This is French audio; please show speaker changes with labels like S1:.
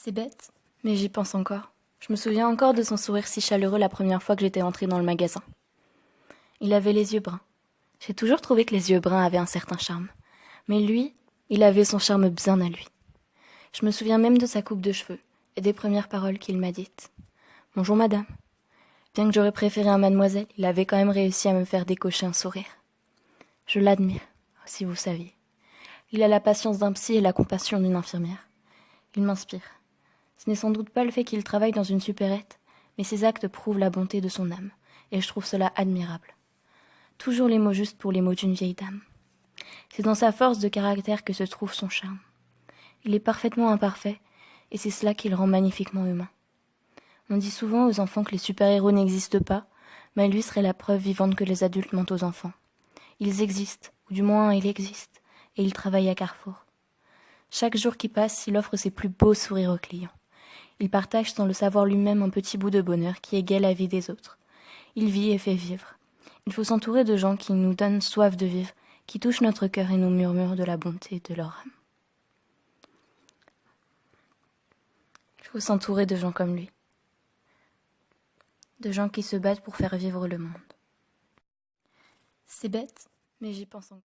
S1: C'est bête, mais j'y pense encore. Je me souviens encore de son sourire si chaleureux la première fois que j'étais entrée dans le magasin. Il avait les yeux bruns. J'ai toujours trouvé que les yeux bruns avaient un certain charme. Mais lui, il avait son charme bien à lui. Je me souviens même de sa coupe de cheveux et des premières paroles qu'il m'a dites. « Bonjour madame ». Bien que j'aurais préféré un mademoiselle, il avait quand même réussi à me faire décocher un sourire. Je l'admire, si vous saviez. Il a la patience d'un psy et la compassion d'une infirmière. Il m'inspire. Ce n'est sans doute pas le fait qu'il travaille dans une supérette, mais ses actes prouvent la bonté de son âme, et je trouve cela admirable. Toujours les mots justes pour les mots d'une vieille dame. C'est dans sa force de caractère que se trouve son charme. Il est parfaitement imparfait, et c'est cela qui le rend magnifiquement humain. On dit souvent aux enfants que les super-héros n'existent pas, mais lui serait la preuve vivante que les adultes mentent aux enfants. Ils existent, ou du moins il existe, et il travaille à Carrefour. Chaque jour qui passe, il offre ses plus beaux sourires aux clients. Il partage sans le savoir lui-même un petit bout de bonheur qui égaye la vie des autres. Il vit et fait vivre. Il faut s'entourer de gens qui nous donnent soif de vivre, qui touchent notre cœur et nous murmurent de la bonté de leur âme. Il faut s'entourer de gens comme lui. De gens qui se battent pour faire vivre le monde. C'est bête, mais j'y pense encore.